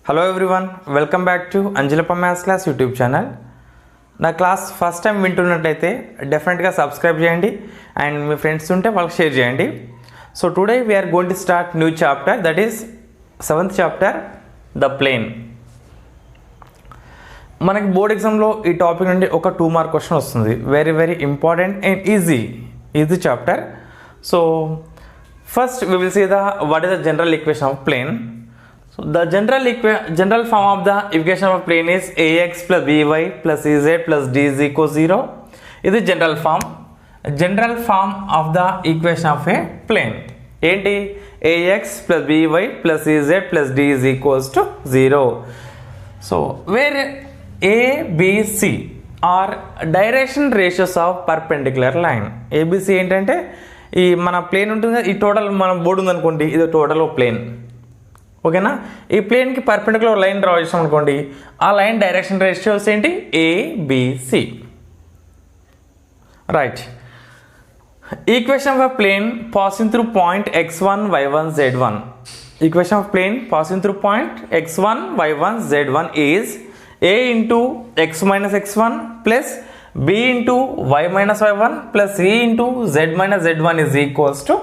Hello everyone, welcome back to Anjulappa Maths Class YouTube channel. నా class first time వింటున్నట్లయితే డెఫినెట్గా subscribe చేయండి and me friends ఉంటే వాళ్ళకి share చేయండి. So today we are going to start new chapter, that is 7th చాప్టర్, the plane. మనకి board ఎగ్జామ్లో ఈ టాపిక్ నుండి ఒక 2 మార్క్ క్వశ్చన్ వస్తుంది. Very very important and easy chapter. So first we will see what is the general equation of plane. So the general form of the equation of plane is ax plus by plus ez plus d is equals 0. This is general form of the equation of a plane. ఏంటి? ax plus by plus ez plus d is equals to 0. So where a, b, c are direction ratios of perpendicular line. abc ఏంటంటే ఈ మన plane ఉంటుంది, ఈ total మన board ఉందనుకోండి, ఇది total plane. ఓకేనా? ఈ ప్లేన్కి పర్పెండిక్యులర్ లైన్ డ్రా చేసాం అనుకోండి, ఆ లైన్ డైరెక్షన్ రేషియోస్ ఏంటి? A B C. Right. Equation of plane passing through point x1 y1 z1. Equation of plane passing through point x1 y1 z1 is a into x minus x1 plus b into y minus y1 plus c into z minus z1 is equals to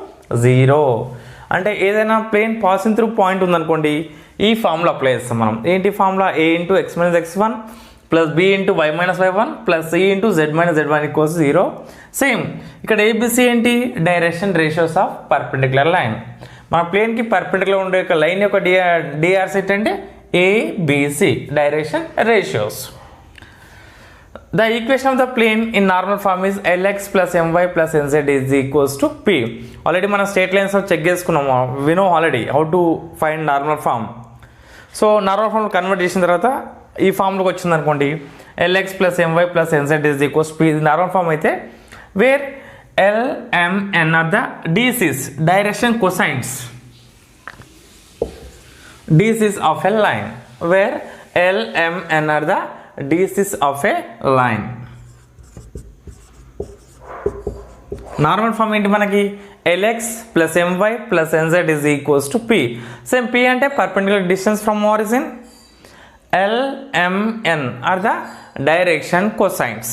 0. అంటే ఏదైనా plane passing through point ఉందనుకోండి, ఈ formula apply చేస్తాం మనం. ఏంటి formula? a into x minus x1 plus b into y minus y1 plus c into z minus z1 equals 0. Same ఇక్కడ A B C ఏంటి? Direction ratios of perpendicular line. మన ప్లేన్కి perpendicular ఉండే ఒక లైన్ యొక్క డిఆర్స్ ఏంటంటే A B C, direction ratios. The equation of the plane in normal form is lx plus my plus nz is equals to p. Already మనం straight lines check చేసుకున్నాము. We know already how to find normal form. So normal form convert చేసిన తర్వాత ఈ ఫామ్లోకి వచ్చింది అనుకోండి, lx plus my plus nz is equals to p. ఇది normal form అయితే wear l, m, n are the dc's, direction cosines. dc's of a line, where l, m, n are the dc's of a line. Normal form ఏంటి మనకి? lx plus my plus nz is equals to p. Same p అంటే perpendicular distance from origin. l, m, n are the direction cosines.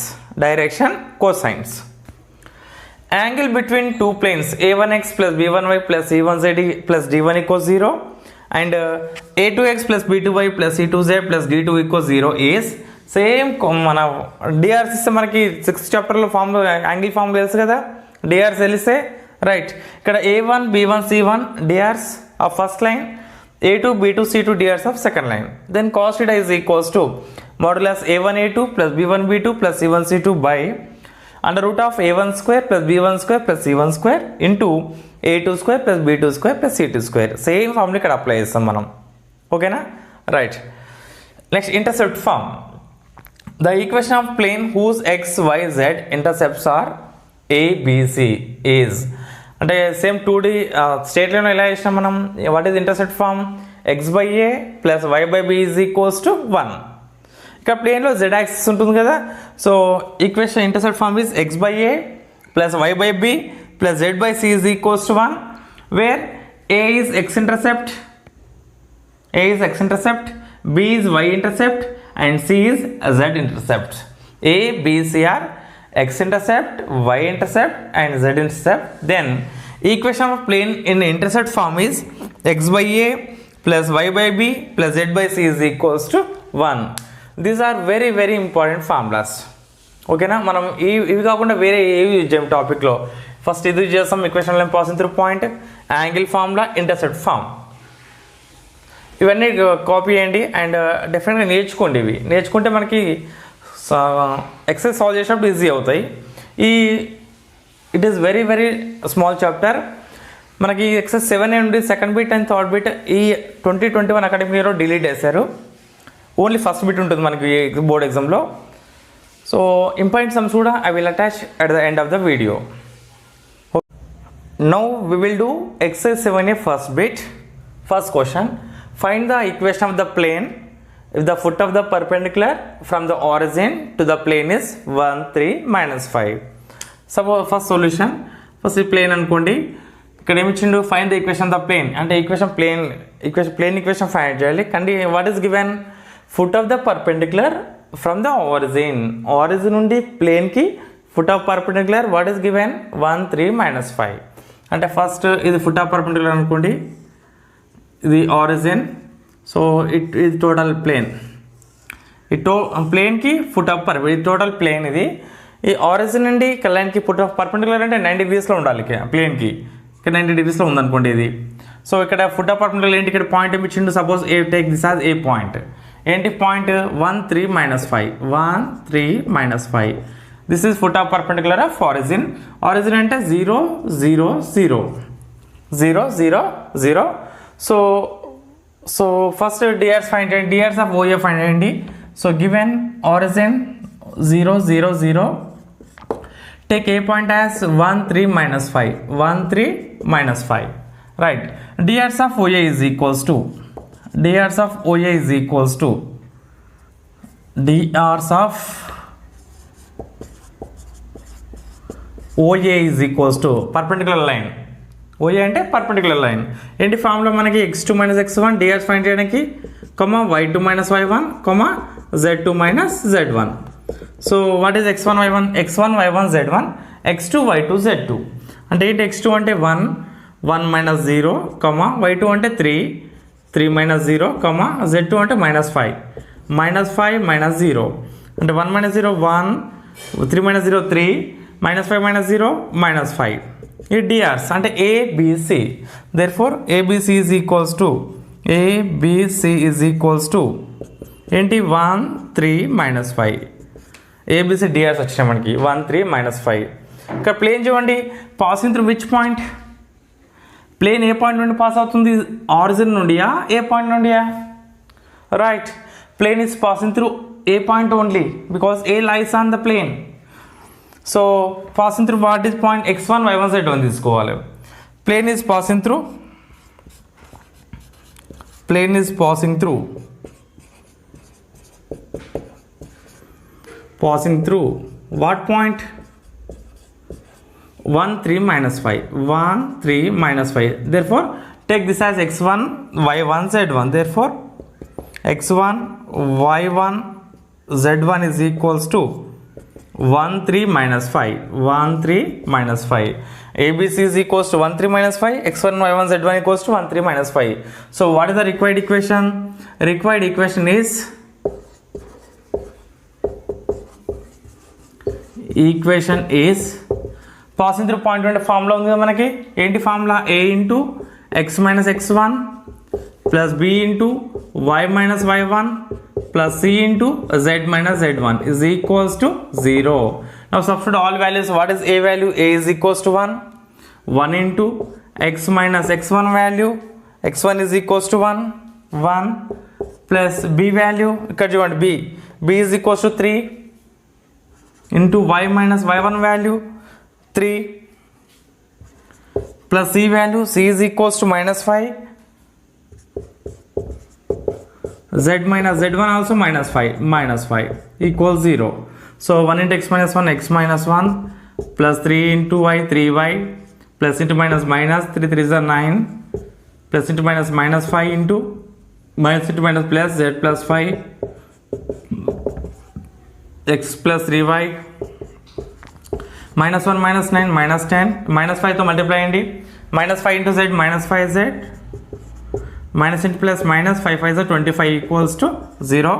Angle between two planes a1x plus b1y plus c1z plus d1 equals 0 and a2x plus b2y plus c2z plus d2 equals 0 is same. మన DRs ఇస్తే మనకి 6th చాప్టర్లో ఫామ్లో angle form తెలుసు కదా, DRs తెలిస్తే. Right. ఇక్కడ a1 b1 c1 DRs of first line, a2 b2 c2 DRs of second line. Then cos θ is equals to modulus a1 a2 plus b1 b2 plus c1 c2 by under root of a1 square plus b1 square plus c1 square into a2 square plus b2 square plus c2 square. Same ఫామ్ని ఇక్కడ apply చేస్తాం మనం. ఓకేనా? Right. Next intercept form. The equation of plane whose x, y, z intercepts are a, b, c is, అంటే same 2D straight line ఎలా చేసినాం మనం? What is intercept form? x by a plus y by b is equals to 1. ఇక్కడ ప్లేన్లో z axis ఉంటుంది కదా, so equation intercept form is x by a plus y by b plus z by c is equals to 1, where a is x intercept, b is y intercept and c is z intercept. a, b, c are x intercept, y intercept and z intercept. Then equation of plane in intercept form is x by a plus y by b plus z by c is equals to 1. These are very very important formulas. ఓకేనా? మనం ఇవి కాకుండా వేరే ఏవి use చేయం టాపిక్లో. First ఇది చేస్తాం, equation line passing through point, angle formula, intercept form. ఇవన్నీ కాపీ చేయండి అండ్ డెఫినెట్గా నేర్చుకోండి. ఇవి నేర్చుకుంటే మనకి ఎక్సర్సైజ్ సాల్వ్ చేసినప్పుడు ఈజీ అవుతాయి. It is very very small chapter. మనకి ఎక్సర్సైజ్ 7 నుండి second bit and third bit ఈ 2021 అకాడమిక్ ఇయర్లో డిలీట్ చేశారు. ఓన్లీ ఫస్ట్ బిట్ ఉంటుంది మనకి బోర్డ్ ఎగ్జామ్లో. సో ఇంపార్టెంట్ సమ్స్ కూడా I will attach at the end of the video. Now we will do exercise 7A first bit. First question, find the equation of the plane if the foot of the perpendicular from the origin to the plane is 1 3 minus 5. Suppose first solution, first ఈ plane అనుకోండి, ఇక్కడ ఏమి ఇచ్చిండు, find the equation the plane అంటే plane equation find చేయాలి. కానీ what is given, foot of the perpendicular from the origin నుండి ప్లేన్కి foot of perpendicular what is given 1 3 -5 అంటే ఫస్ట్ ఇది ఫుట్ ఆఫ్ పర్పెండిక్యులర్ అనుకోండి, ఇది ఆరిజిన్, సో ఇది టోటల్ ప్లేన్, ఈ ప్లేన్కి ఫుట్ ఆఫ్ ఇది టోటల్ ప్లేన్. ఇది ఈ ఆరిజిన్ నుండి లైన్కి ఫుట్ ఆఫ్ పర్పెండిక్యులర్ అంటే 90 degreesలో ఉండాలి ప్లేన్కి, ఇక్కడ 90 degreesలో ఉందనుకోండి ఇది. సో ఇక్కడ ఫుట్ ఆఫ్ పర్పెండిక్యులర్ ఏంటి, ఇక్కడ పాయింట్ ఏమి ఇచ్చిండు, suppose A take this as A point, ఏంటి point 1 3 -5 1 3 -5. This is foot of perpendicular of origin. Origin అంటే 0 0 0 0 0 0. సో ఫస్ట్ డిఆర్స్ ఫైండ్ చేయండి, డిఆర్స్ ఆఫ్ ఓఏ ఫైండ్ చేయండి. So given origin 0 0 0, take A point as 1 3 -5 1 3 -5, right. DRs of OA is equals to DRs of OA is equals to DRs of OA is equals to perpendicular line. OA అంటే perpendicular line. ఏంటి formula మనకి x2 - x1 DRs find చేయడానికి, y2 - y1, z2 - z1. So what is x1 y1, x1 y1 z1, x2 y2 z2. అంటే ఏంటి, x2 అంటే 1 1 - 0, y2 అంటే 3 3 - 0, z2 అంటే -5 -5 -0 అంటే 1 - 0 1 3 - 0 3 -5 - 0 -5. ఈ డిఆర్స్ అంటే ABC. Therefore ABC is equals to ఏంటి 1 3 -5. ABC డిఆర్స్ వచ్చినాయి మనకి 1 3 -5. ఇక్కడ ప్లేన్ చూడండి, passing through which point, plane A point నుండి పాస్ అవుతుంది, ఆరిజిన్ నుండియా ఏ పాయింట్ నుండియా, right. Plane is passing through A point only because A lies on the plane. So passing through what is point x1 y1 z1 తీసుకోవాలి. Plane is passing through what point 1 3 -5 1 3 -5. Therefore take this as x1 y1 z1. Therefore x1 y1 z1 is equals to 1 3 -5 1 3 -5. ABC is equals to 1 3 -5, x1 y1 z1 equals to 1 3 -5. So what is the required equation? Required equation is passing through point అంటే formula ఉంది కదా మనకి, ఏంటి formula, a into x - x1 plus b into y - y1 plus c into z - z1 is equals to 0. Now substitute all values. What is a value? A is equals to 1 into x - x1 value, x1 is equals to 1 plus b value, ఇక్కడ చూడండి b is equals to 3 into y - y1 value 3 plus c value, c is equals to -5, z - z1 also -5 equals 0. So 1 into x - 1 x - 1 plus 3 into y 3y plus into minus 3 3 is 9 plus into -5 into minus into minus plus z plus 5 x plus 3y -1 -9 -10 -5 తో multiply అయ్యండి, -5 into z -5z minus into plus minus 5 5 is 25 equals to 0.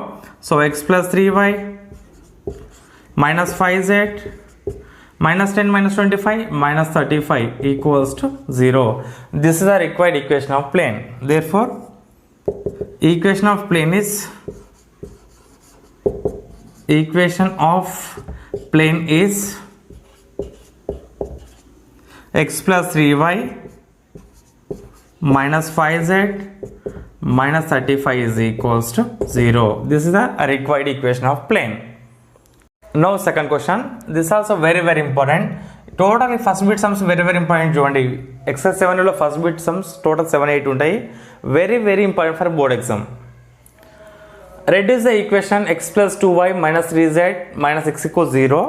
So x plus 3y minus 5z minus 10 minus 25 minus 35 equals to 0. This is the required equation of plane. Therefore equation of plane is x plus 3y minus 5z minus 35 is equals to 0. This is the required equation of plane. Now second question. This is also very important. Totally first bit sums very important. చూడండి exercise 7 లో first bit sums total 7 8 ఉంటాయి. Very important for board exam. Reduce the equation x plus 2y minus 3z minus x equals 0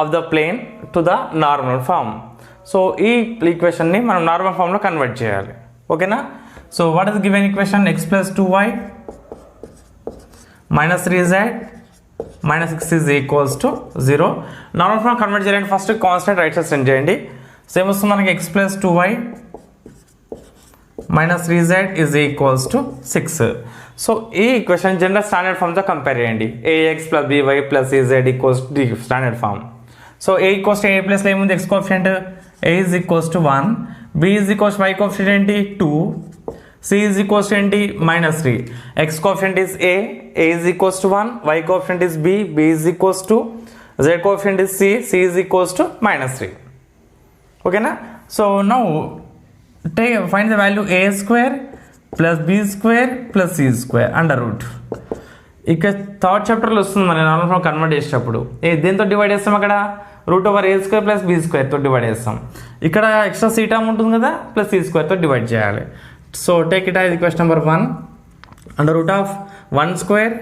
of the plane to the normal form. So ఈ ఈక్వేషన్ని మనం normal ఫామ్లో convert చేయాలి. ఓకేనా? So what is given equation? x plus 2y minus 3z minus 6 is equals to 0. Normal form convert చేయాలంటే first constant right side send చేయండి. Same వస్తుంది మనకి x plus 2y minus 3z is equals to 6. So ఈ equation general standard ఫామ్తో compare చేయండి. ax plus by plus az equals to standard form. So a equals to a ప్లస్లో ఏముంది? x coefficient a is equals to 1, b is equals y coefficient ఏంటి 2, c is equals to ఏంటి -3. x coefficient is a is equals to 1, y coefficient is b is equals to, z coefficient is c is equals to -3. ఓకేనా? So now find the value a square plus b square plus c square under root. ఇక third చాప్టర్లో వస్తుంది మన normal form convert చేసేటప్పుడు దేంతో divide చేస్తాం? అక్కడ √a² plus b స్క్వేర్తో divide చేస్తాం. ఇక్కడ ఎక్స్ట్రా c టర్మ్ ఉంటుంది కదా, ప్లస్ c స్క్వేర్తో డివైడ్ చేయాలి. So take it as equation number 1 under root of 1 square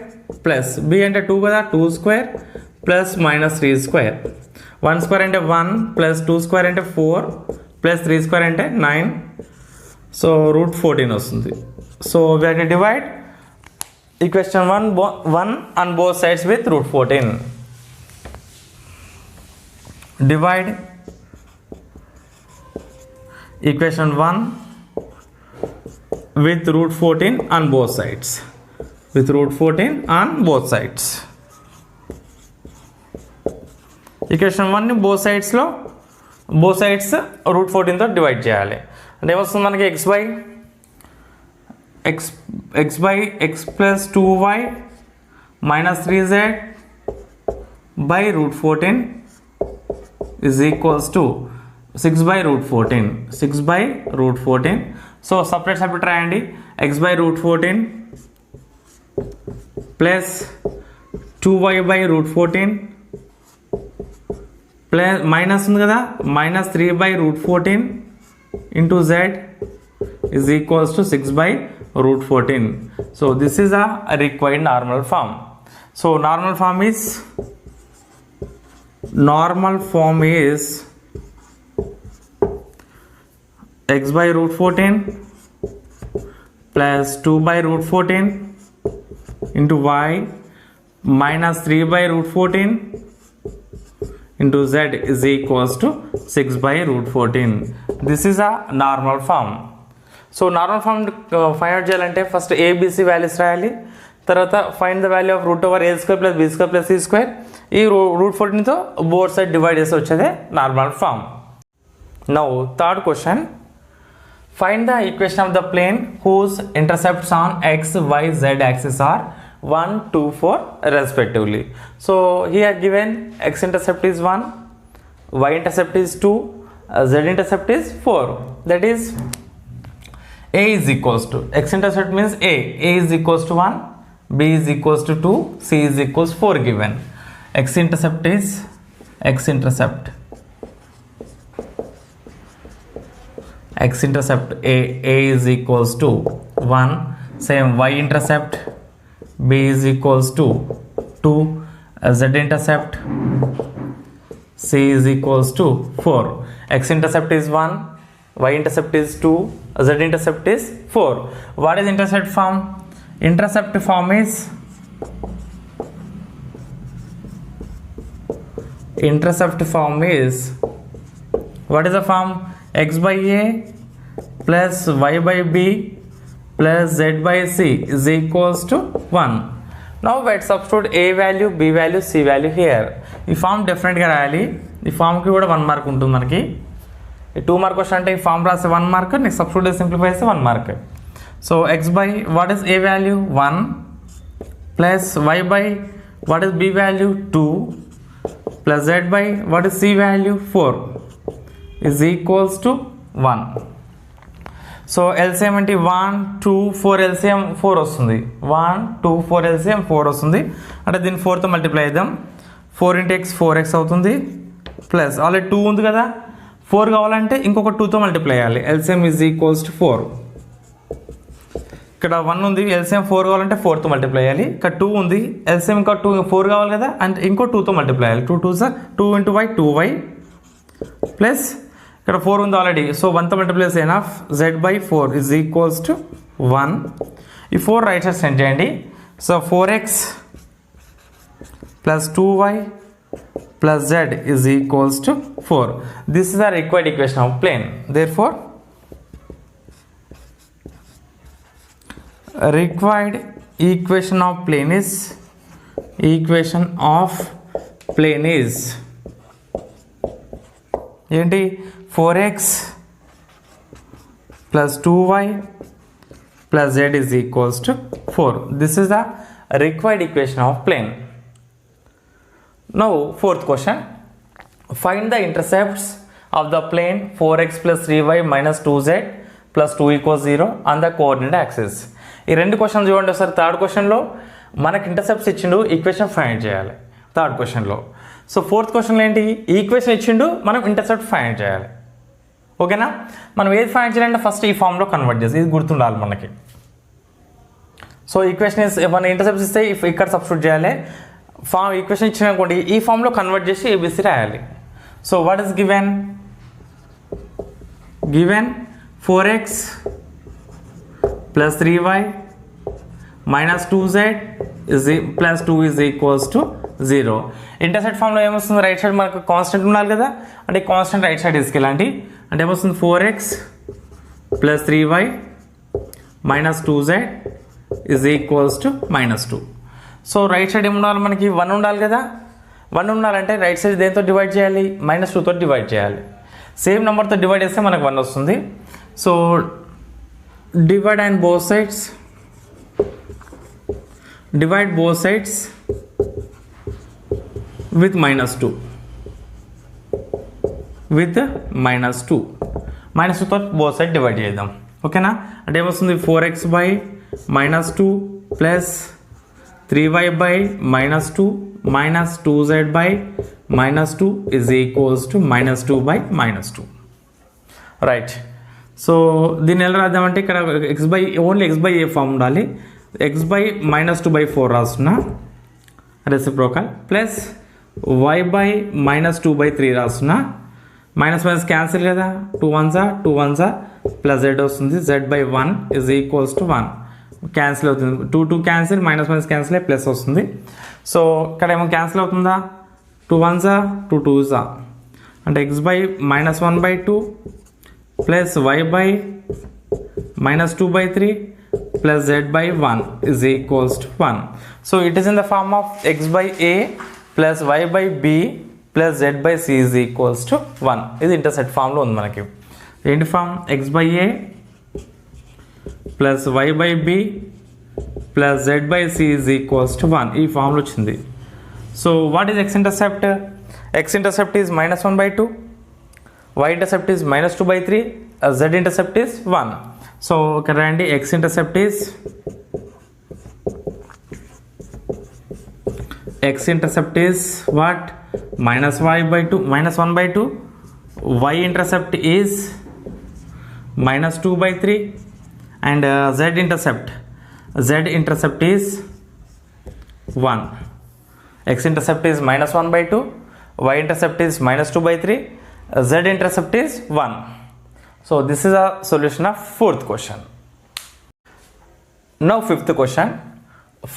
plus b అంటే 2 కదా, 2 స్క్వేర్ ప్లస్ -3 స్క్వేర్. 1 స్క్వేర్ అంటే 1 ప్లస్ 2 స్క్వేర్ అంటే 4 ప్లస్ 3 స్క్వేర్ అంటే 9. సో √14 వస్తుంది. So we have to divide equation 1 on both sides with √14. Divide equation 1 with √14 on both sides. With √14 on both sides. Equation 1 ని both sides √14తో divide చేయాలి. అంటే ఏమొస్తుంది మనకి x by x plus 2y minus 3z by √14 is equals to 6 by √14. 6 by √14. So separate రాయండి. x by √14 plus 2y by √14 plus minus ఉంది కదా, -3 by √14 into z is equals to 6 by √14. So this is a required normal form. So normal form is x by √14 plus 2 by √14 into y minus 3 by √14 into z is equals to 6 by √14. This is a normal form. So normal form find out చేయాలంటే first A B C values రాయాలి. తర్వాత find the value of √a² plus b² plus c². ఈ √14తో both side divide చేసి వచ్చేదే normal form. Now third question, find the equation of the plane whose intercepts on x, y, z axis are 1, 2, 4 respectively. So here given x intercept is 1, y intercept is 2, z intercept is 4. That is a is equals to, x intercept means a is equals to 1, b is equals to 2, c is equals 4 given. X intercept is a is equals to 1. Same y intercept b is equals to 2, z intercept c is equals to 4. X intercept is 1, y intercept is 2, z intercept is 4. What is intercept form? Intercept form is what is the form? X by a plus y by b plus z by c is equals to 1. Now let's substitute a value, b value, c value here. ఈ form డెఫినెట్గా రాయాలి. ఈ ఫామ్కి కూడా 1 mark ఉంటుంది మనకి. 2 mark question అంటే ఈ form రాస్తే 1 మార్క్, నెక్స్ట్ సబ్స్టిట్యూట్ సింప్లిఫై చేస్తే 1 mark. So x by what is a value 1 plus y by what is b value 2 plus z by what is c value 4 is equals to 1. So LCM అంటే 1, 2, 4 LCM 4 వస్తుంది. 1, 2, 4 LCM 4 వస్తుంది. అంటే దీన్ని 4తో multiply చేద్దాం. 4 × x 4x అవుతుంది. Plus already 2 ఉంది కదా, 4 కావాలంటే ఇంకొక 2తో మల్టిప్లై చేయాలి. LCM is equals to 4. ఇక్కడ 1 ఉంది, ఎల్సిఎం 4 కావాలంటే 4తో మల్టిప్లై చేయాలి. ఇక్కడ 2 ఉంది, ఎల్సిఎం ఇంకా 4 కావాలి కదా, అంటే ఇంకో 2తో మల్టిప్లై చేయాలి. 2 × y 2y ప్లస్ ఇక్కడ 4 ఉంది ఆల్రెడీ. సో 1తో మల్టిప్లై చేస్తే enough z/4 is equals to 1. ఈ 4 రైట్ సైడ్ సెండ్ చేయండి. So 4x plus 2y plus z is equals to 4. This is the required equation of plane. Therefore, required equation of plane is ఏంటి 4x plus 2y plus z is equals to 4. This is the required equation of plane. Now, fourth question. Find the intercepts of the plane 4x plus 3y minus 2z plus 2 equals 0 on the coordinate axis. ఈ రెండు question చూడండి sir. Third క్వశ్చన్లో మనకి intercepts ఇచ్చిండు, equation find చేయాలి third క్వశ్చన్లో. So fourth క్వశ్చన్లో ఏంటి, ఈక్వేషన్ ఇచ్చిండు, మనం ఇంటర్సెప్ట్ ఫైండ్ చేయాలి. ఓకేనా? మనం ఏది ఫైండ్ చేయాలంటే ఫస్ట్ ఈ ఫామ్లో కన్వర్ట్ చేసి, ఇది గుర్తుండాలి మనకి. సో ఈక్వేషన్ మన ఇంటర్సెప్ట్స్ ఇస్తే ఇక్కడ సబ్స్టిట్యూట్ చేయాలి. ఫామ్ ఈక్వేషన్ ఇచ్చిన అనుకోండి, ఈ ఫామ్లో కన్వర్ట్ చేసి ఏబిసి రాయాలి. So what is given 4x plus 3y minus 2z plus 2 is equals to 0. Intercept ఫామ్లో ఏమొస్తుంది, రైట్ సైడ్ మనకు కాన్స్టెంట్ ఉండాలి కదా, అంటే కాన్స్టెంట్ రైట్ సైడ్ తీసుకెళ్ళండి. అంటే ఏమొస్తుంది 4x plus 3y minus 2z is equals to -2. So right side ఏముండాలి మనకి, 1 ఉండాలి కదా. 1 ఉండాలంటే రైట్ సైడ్ దేంతో డివైడ్ చేయాలి, -2తో డివైడ్ చేయాలి. సేమ్ నెంబర్తో డివైడ్ చేస్తే మనకు 1 వస్తుంది. So divide and both sides, divide both sides with -2, -2తో బోత్ సైడ్ డివైడ్ చేద్దాం. ఓకేనా? అంటే ఏమొస్తుంది 4x by -2 plus 3y by -2 minus 2z by -2 is equals to -2 by -2. Right. So దీన్ని ఎలా రాద్దామంటే ఇక్కడ only x by a form ఉండాలి. x by -2/4 రాస్తున్నా రెసిప్రోకల్, ప్లస్ y by -2/3 రాస్తున్నా. మైనస్ క్యాన్సిల్ కదా, 2 1s 2 1s ప్లస్ z వస్తుంది. z/1 is equals to 1. Cancel అవుతుంది, 2 2 క్యాన్సిల్, మైనస్ క్యాన్సిల్ అయ్యి ప్లస్ వస్తుంది. సో ఇక్కడ ఏమో క్యాన్సిల్ అవుతుందా, 2 1s 2 2s, అంటే x/-1/2 plus y/-2/3 plus z/1 is equals to 1. So it is in the form of x/a plus y/b plus z/c is equals to 1. ఇది intercept ఫామ్లో ఉంది మనకి. ఏంటి form, x/a plus y/b plus z/c is equals to 1. ఈ ఫామ్లో వచ్చింది. So what is x intercept? x intercept is -1/2, y intercept is -2/3, z intercept is 1. So ఇక్కడ రండి, x intercept is what, -y/2 -1/2, y intercept is -2/3, and z intercept is 1. X intercept is -1/2, y intercept is -2/3, z intercept is 1. So this is a solution of fourth question. Now fifth question.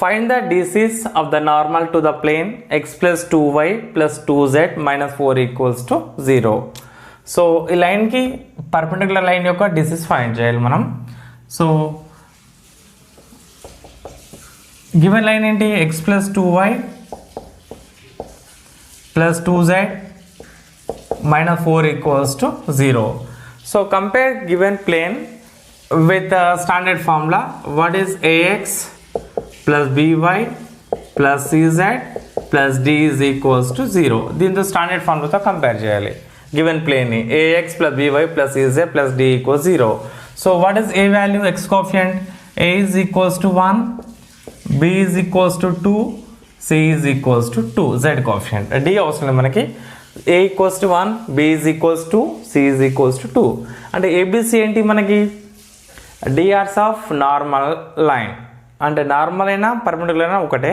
Find the DCs of the normal to the plane x plus 2y plus 2z minus 4 equals to 0. So ఈ లైన్కి perpendicular line యొక్క డిసిస్ find చేయాలి మనం. So given line ఏంటి, X plus 2y plus 2z minus 4 equals to 0. So compare given plane with standard formula. What is ax plus by plus cz plus d is equals to 0. దీంతో standard ఫార్ములాతో compare చేయాలి. Given plane ని ax plus by plus cz plus d equals 0. So what is a value, x coefficient? A is equals to 1, b is equals to 2, c is equals to 2. Z coefficient d అవసరం లేదు మనకి. a equals to 1, b is equals to, c is equals to 2. అంటే abc ఏంటి మనకి, drs of normal line. అంటే normal అయినా perpendicular అయినా ఒకటే.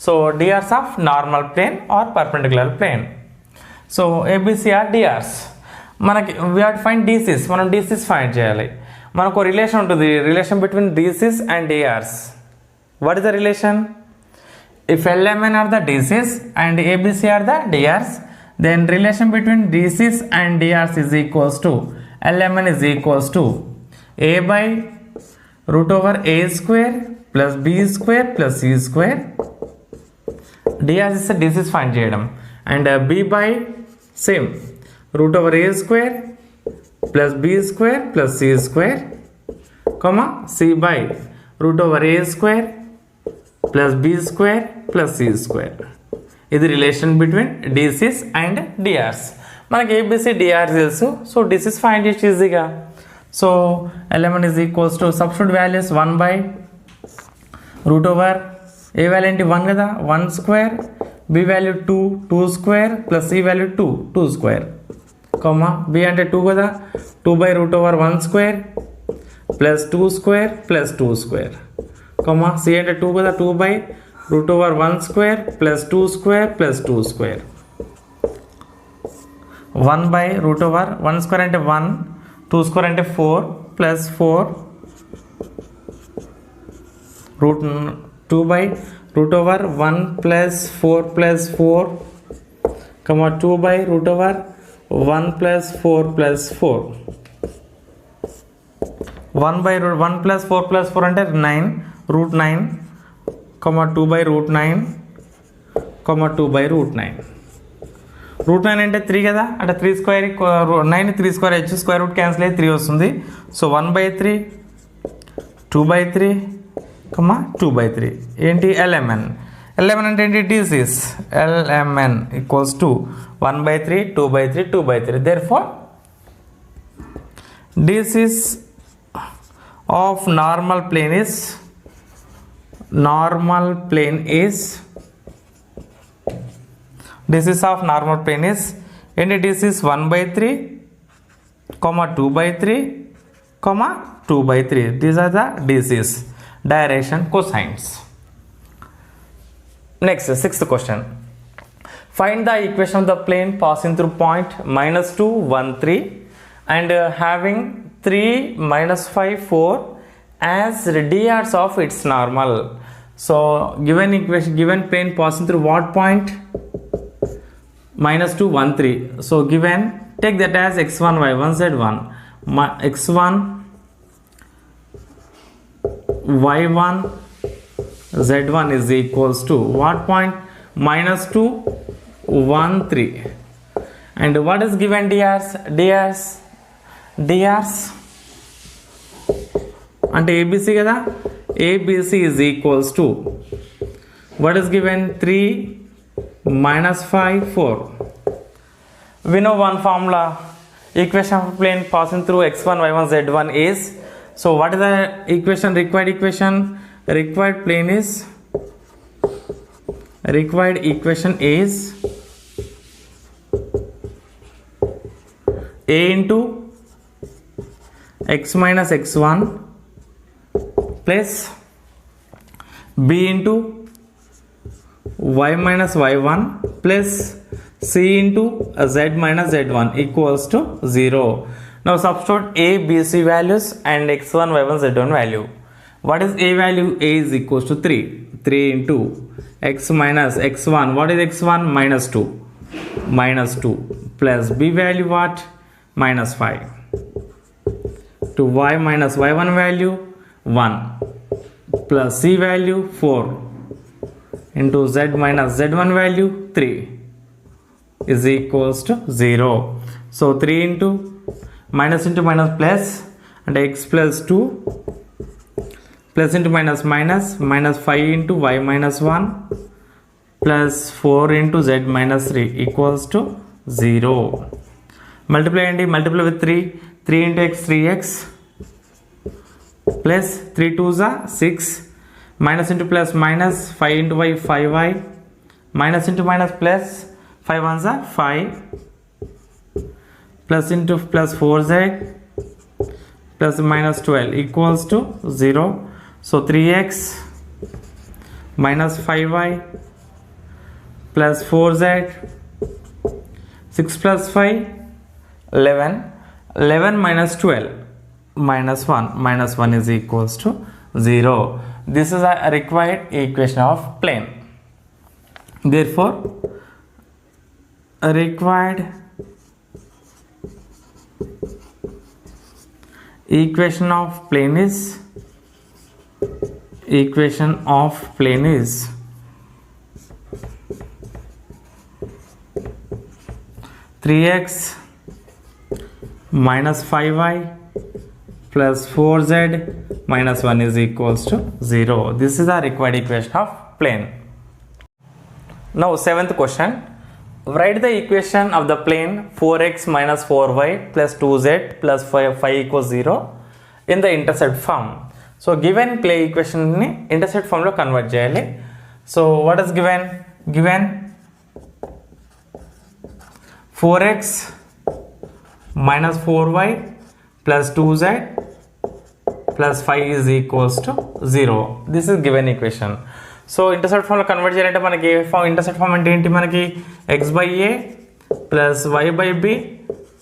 So DRs of normal plane are perpendicular plane. So ABC are DRs. మనకి we have to find DCs, మనం DCs find చేయాలి. మనకు రిలేషన్ ఉంటుంది, relation between DCs and DRs. What is the relation? If LMN are the DCs and ABC are the DRs, then relation between DCs and DRs is equals to LMN is equals to A by root over A square plus B square plus C square. DRs is the DCs find చేయడం, and B by same root over A square plus B square plus C square, comma C by root over A square plus B square plus C square. ఇది relation between DCs and DRs. మనకి ABC DR తెలుసు, so DCs find చేసి ఈజీగా. So LMN is equals to substitute values 1 by root over A value ఏంటి 1 కదా, 1 square, B value 2 square plus C value 2 square, comma B అంటే 2 కదా, 2 by root over 1 square plus 2 square plus 2 square, comma C అంటే 2 కదా, 2 by root over 1 square plus 2 square plus 2 square, 1 by root over 1 square అంటే 1, 2 square అంటే 4 plus 4 root 2 by root over 1 plus 4 plus 4, comma 2 by root over 1 plus 4 plus 4, 1 by 1 plus 4 plus 4 అంటే 9 root 9, comma 2 by root 9, comma 2 by root 9. root 9 అంటే 3 కదా, అంటే 3 square 9 3 square h square root cancel అయ్యి 3 వస్తుంది. So 1 by 3, 2 by 3, comma 2 by 3 ఏంటి LMN. LMN అంటే ఏంటి DCs. LMN equals to 1 by 3, 2 by 3, 2 by 3. Therefore DCs of normal plane is DCs of normal plane is any DCs 1 by 3, comma 2 by 3, comma 2 by 3. These are the DCs, direction cosines. Next, sixth question. Find the equation of the plane passing through point -2, 1, 3 and having 3, -5, 4 as DRs of its normal. So given equation, given plane passing through what point? -2, 1, 3. So given, take that as x1, y1, z1. x1, y1, z1 is equals to what point? -2, 1, 3. And what is given DRs? DRs అంటే ABC కదా, ABC is equals to what is given? 3, -5, 4. We know one formula, equation of plane passing through x1, y1, z1 is, so what is the equation, required equation? Required equation is A into x minus x1 plus B into y minus y1 plus C into z minus z1 equals to 0. Now substitute A, B, C values and x1, y1, z1 value. What is A value? A is equals to 3. 3 into x minus x1. What is x1? -2. -2 plus B value what? -5. To y minus y1 value 1 plus C value 4 into z minus z1 value 3 is equals to 0. So 3 into minus plus and x plus 2 plus into minus -5 into y minus 1 plus 4 into z minus 3 equals to 0. Multiply with 3 into x 3x plus 3 2s are 6 minus into plus minus 5 into y 5y minus into minus plus 5 1s are 5 plus into plus 4z plus minus 12 equals to 0. So 3x minus 5y plus 4z 6 plus 5 11. 11 minus 12 minus 1 is equals to 0. This is a required equation of plane. Therefore, a required equation of plane is 3x minus 5y plus 4z minus 1 is equals to 0. This is the required equation of plane. Now 7th question. Write the equation of the plane 4x minus 4y plus 2z plus 5 equals 0 in the intercept form. So given plane equation ni intercept form lo convert cheyali. So what is given? Given 4x minus 4y plus 2z plus 5 is equals to 0. This is given equation. So intercept form lo convert cheyalante manaki intercept form ante enti manaki x by a plus y by b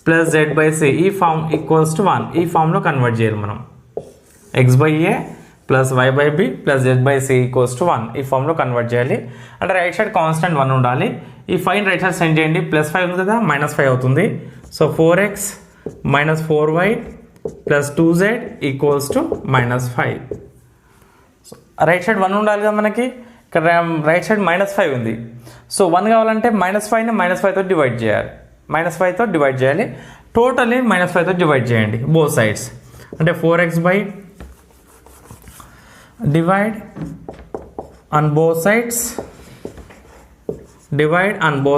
plus z by c ee form equals to 1. Ee form lo convert cheyali manam x by a plus y by b plus z by c equals to 1. ఈ form లో convert చేయాలి. అంటే right side constant 1 ఉండాలి. ఈ 5 right side send చేయండి. +5 ఉంది కదా, -5 అవుతుంది. So 4x minus 4y plus 2z equals to -5. So right side 1 ఉండాలి కదా మనకి. ఇక్కడ రైట్ సైడ్ -5 ఉంది. సో 1 కావాలంటే -5 ని -5 తో డివైడ్ చేయాలి. -5 తో డివైడ్ చేయాలి. టోటల్లీ -5 తో డివైడ్ చేయండి బోత్ సైడ్స్. అంటే 4x by divide on both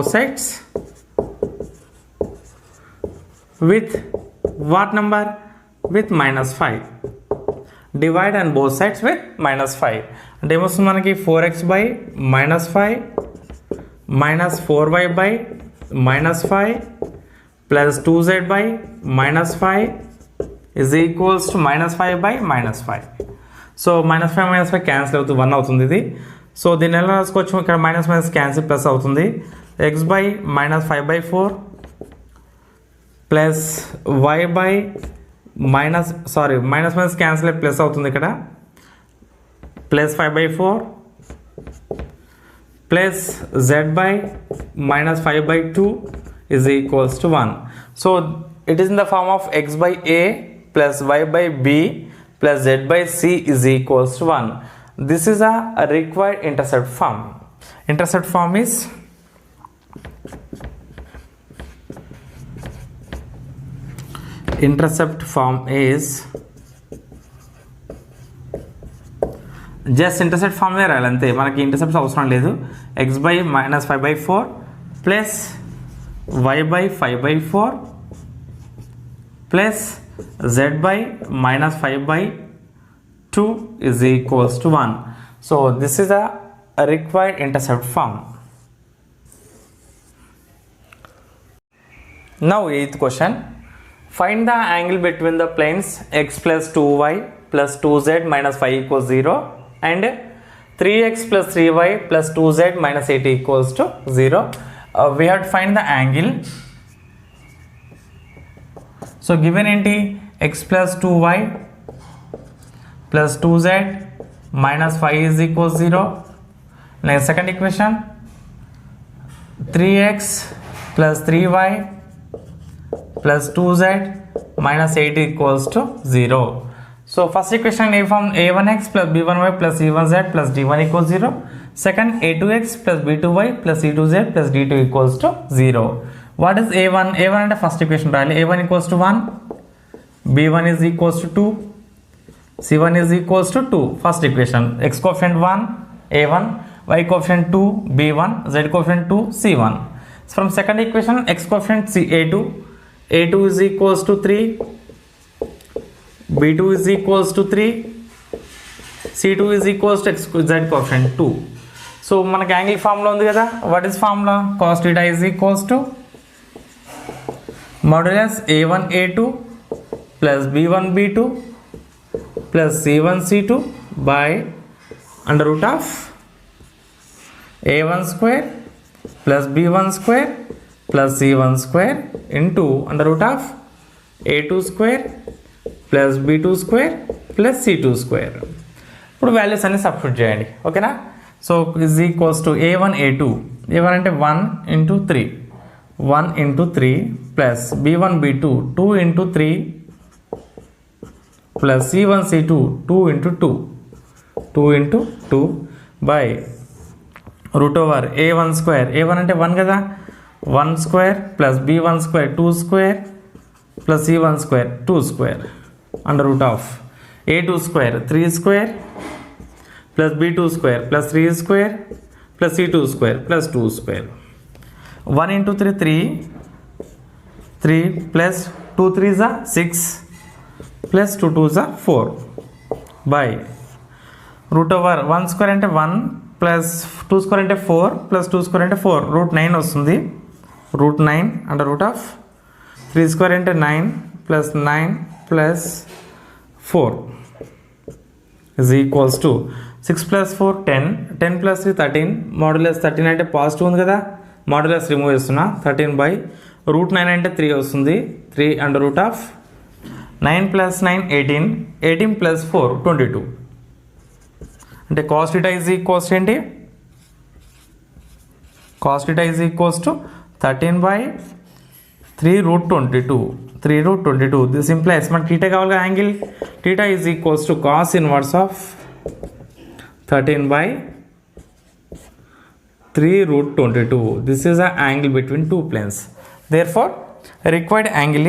sides with what number? With -5. Divide on both sides with -5. అంటే ఏమొస్తుంది మనకి 4x by -5 minus 4y by -5 plus 2z by -5 is equals to -5 by -5. సో -5 cancel అవుతుంది, 1 అవుతుంది ఇది. సో దీన్ని ఎలా రాసుకోవచ్చు? ఇక్కడ మైనస్ క్యాన్సిల్ ప్లస్ అవుతుంది. X by -5/4 plus y by minus cancel plus అవుతుంది ఇక్కడ, plus 5/4 plus z by -5/2 is equals to 1. So it is in the form of x by a plus y by b plus z by c is equals to 1. This is a required intercept form. Intercept form is just intercept form ఏ రాయాలి అంతే, మనకి intercepts అవసరం లేదు. x by -5/4 plus y by 5/4 plus z by -5/2 is equals to 1. So this is a required intercept form. Now 8th question. Find the angle between the planes x plus 2y plus 2z minus 5 equals 0 and 3x plus 3y plus 2z minus 8 equals to 0. We have to find the angle. So given enti x plus 2y plus 2z minus 5 is equals 0. Next second equation, 3x plus 3y plus 2z minus 8 equals to 0. So first equation a form a1x plus b1y plus c1z plus d1 equals 0. Second a2x plus b2y plus c2z plus d2 equals to 0. What is a1? A1 అంటే first equation రాయాలి. a1 equals to 1, b1 is equals to 2, c1 is equals to 2. First equation, x coefficient 1 a1, y coefficient 2 b1, z coefficient 2 c1. From second equation, x coefficient a2 is equals to 3, b2 is equals to 3, c2 is equals to z coefficient 2. So మనకి angle formula ఉంది కదా. What is formula? cos θ is equals to modulus a1 a2 plus b1 b2 plus c1 c2 by under root of a1 square plus b1 square plus c1 square into under root of a2 square plus b2 square plus c2 square. ఇప్పుడు values అన్ని substitute చేయండి, ఓకేనా. So is equals to a1 a2 అంటే 1 into 3 1 into 3 plus b1 b2 2 into 3 plus c1 c2 2 into 2 into 2 by root over a1 square అంటే 1 కదా 1 square plus b1 square 2 square plus c1 square 2 square under root of a2 square 3 square plus b2 square plus 3 square plus c2 square plus 2 square. 1 into 3 3 plus 2 3 జా 6 plus 2 2 జా 4 by root over 1 square అంటే 1 plus 2 square అంటే 4 plus 2 square అంటే 4 root 9 వస్తుంది. Root 9 under root of 3 square అంటే 9 plus 9 plus 4 is equals to 6 plus 4 10 10 plus 3 13 modulus 13 అంటే positive ఉంది కదా మోడ్యులస్ రిమూవ్ చేస్తున్నా 13 బై రూట్ 9 అంటే 3 వస్తుంది 3 under root of 9 plus 9 18 plus 4 22 అంటే కాస్ థీటా ఈజ్ ఈక్వల్స్ ఏంటి cos theta is equals to 13 by 3 root 22 3 root 22 this implies మనకి theta కావాలి angle theta is equals to cos inverse of 13 by 3 root 22. This is an angle between two planes. Therefore, required angle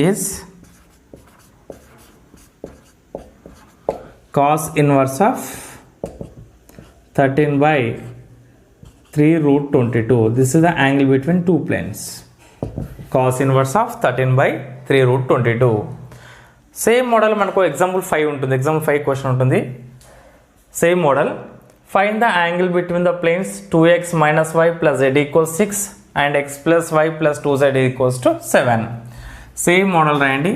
is cos inverse of 13 by 3 root 22. This is the angle between two planes. Cos inverse of 13 by 3 root 22. Same model మనకు example 5 ఉంటుంది example 5 question ఉంటుంది same model find the angle between the planes 2x minus y plus z equals 6 and x plus y plus 2z equals to 7. Same model రాయండి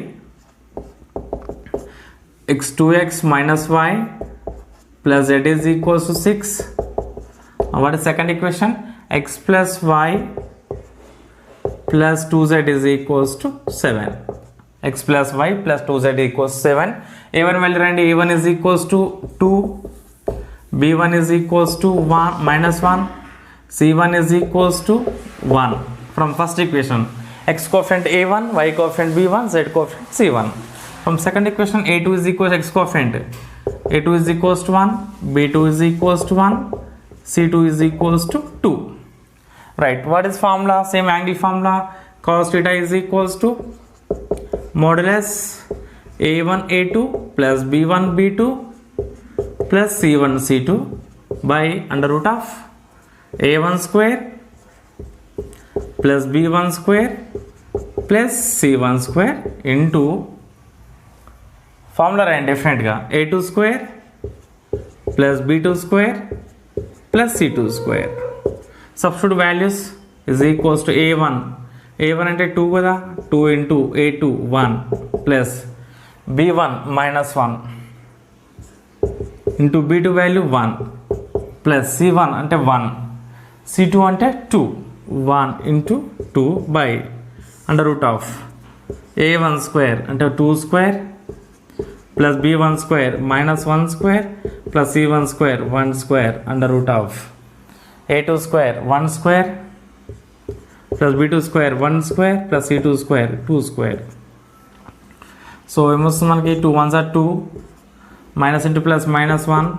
x2x minus y plus z is equals to 6. What is second equation? x plus y plus 2z is equals to 7. x plus y plus 2z equals 7. a1 value randy a1 is equals to 2 b1 is equals to 1 minus 1 c1 is equals to 1 from first equation x coefficient a1 y coefficient b1 z coefficient c1. From second equation a2 is equals x coefficient a2 is equals to 1 b2 is equals to 1 c2 is equals to 2. Right, what is formula? Same angle formula. Cos theta is equals to modulus a1 a2 plus b1 b2 plus c1 c2 by under root of a1 square plus b1 square plus c1 square into formula and different ga a2 square plus b2 square plus c2 square. Substitute values is equals to a1 అంటే 2 కదా 2 into a2 1 plus b1 minus 1 into b2 value 1 plus c1 అంటే 1 c2 అంటే 2 1 into 2 by under root of a1 square అంటే 2 square plus b1 square minus 1 square plus c1 square 1 square under root of a2 square 1 square plus b2 square 1 square plus c2 square 2 square. So ఏమొస్తుంది మనకి 2 1s are 2 minus into plus minus 1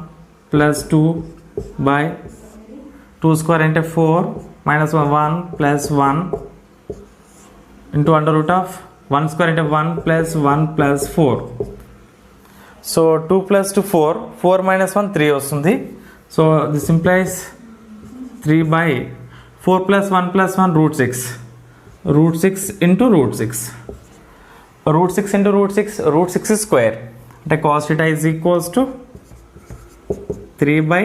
plus 2 by 2 square అంటే 4 minus 1 plus 1 into under root of 1 square అంటే 1 plus 1 plus 4. So 2 plus 2 4 minus 1 3 వస్తుంది. So this implies 3 by 4 plus 1 plus 1 root 6 into root 6 into root 6 is square అంటే cos theta is equals to 3 by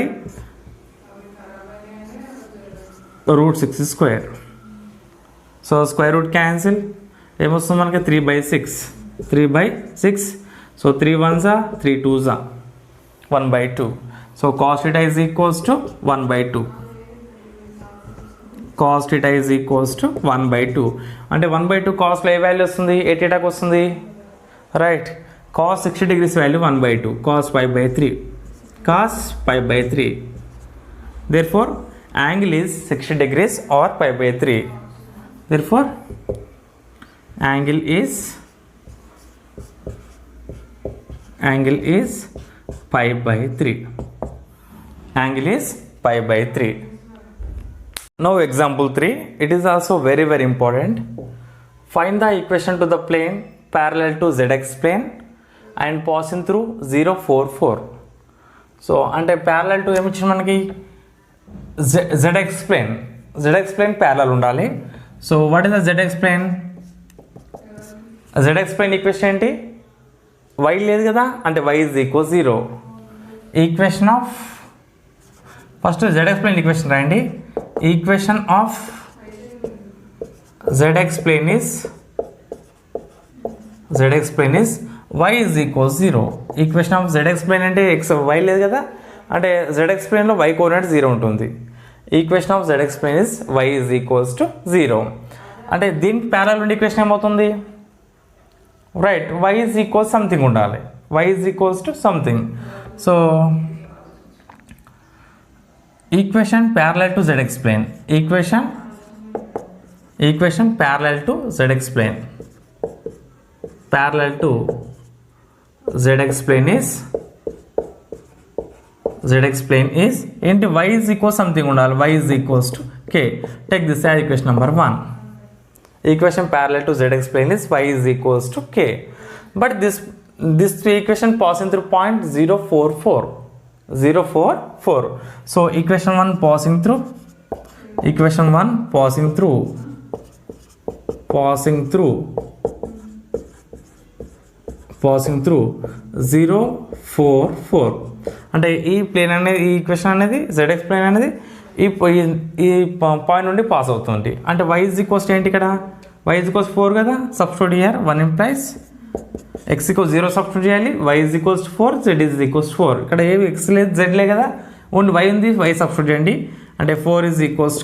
root 6 square. So square root cancel ఏమొస్తుంది మనకి 3 by 6 so 3 1s are 3 2s are 1 by 2. So cos theta is equals to 1/2. Cos theta is equals to 1/2 అంటే 1/2 కాస్లో ఏ value వస్తుంది, ఏ థీటాకి వస్తుంది, right. Cos 60 degrees value 1/2, cos 5/3, cos 5/3. therefore angle is 60 degrees or 5/3. therefore angle is 5/3. angle is 5/3. Now example 3, it is also very important. Find the equation to the plane parallel to zx plane and passing through 0, 4, 4. So అంటే parallel to ఏమి ఇచ్చింది మనకి, ZX plane parallel ఉండాలి. So what is the ZX plane? ZX plane equation ఏంటి, y లేదు కదా, అంటే y is equal 0. Equation of first ZX plane equation రాయండి. Equation of ZX plane is y is equal 0. Equation of ZX plane అంటే x y లేదు కదా, అంటే ZX planeలో y coordinate 0 ఉంటుంది. Equation of ZX plane is y is equals to 0. అంటే దీనికి parallel ఉండే equation ఏమవుతుంది, right, y is equal something ఉండాలి, y is equals to something. So equation parallel to ZX plane, equation parallel to ZX plane, parallel to ZX plane is ఏంటి, y is equal something ఉండాలి, y is equals to k. Take this as equation number 1. Equation parallel to ZX plane is y is equals to k. But this equation passing through point 0, 4, 4. So equation 1 passing through 0, 4, 4. అంటే ఈ plane అనేది, ఈ equation అనేది ZX plane అనేది ఈ point నుండి pass అవుతుంది. అంటే y is equals to ఏంటి, ఇక్కడ y is equals 4 కదా, substitute here 1 implies x equals 0 substitute చేయాలి, y is equals to 4, z is equals to 4. ఇక్కడ ఏమి x లేదు, z లే కదా, ఓన్లీ y ఉంది, y సబ్స్టిట్యూట్ చేయండి. అంటే 4 is equals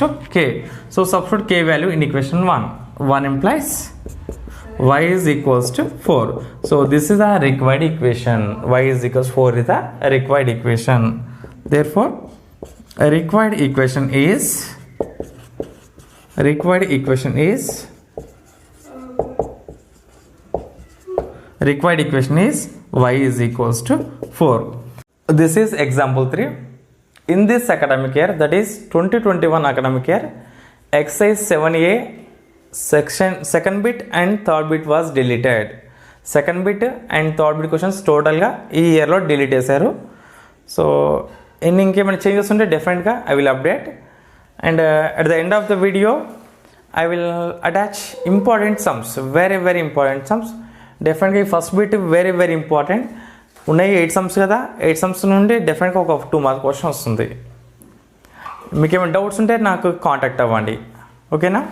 to k. So substitute k value in equation 1 implies y is equals to 4. So this is a required equation. Y is equals 4 is a required equation. Therefore a required equation is y is equals to 4. This is example 3. In this academic year, that is 2021 academic year, exercise 7A second bit and third bit was deleted. Second bit and third bit questions టోటల్గా ఈ ఇయర్లో delete చేశారు. So ఇంకేమైనా changes ఉంటే డెఫినెట్గా I will update. And at the end of the video I will attach important sums, very important sums. డెఫినెట్గా ఈ first bit very important. ఉన్నాయి 8 సమ్స్ కదా, 8 సమ్స్ నుండి డెఫినెట్గా ఒక 2 మార్క్ క్వశ్చన్ వస్తుంది. మీకు ఏమైనా డౌట్స్ ఉంటే నాకు కాంటాక్ట్ అవ్వండి, ఓకేనా.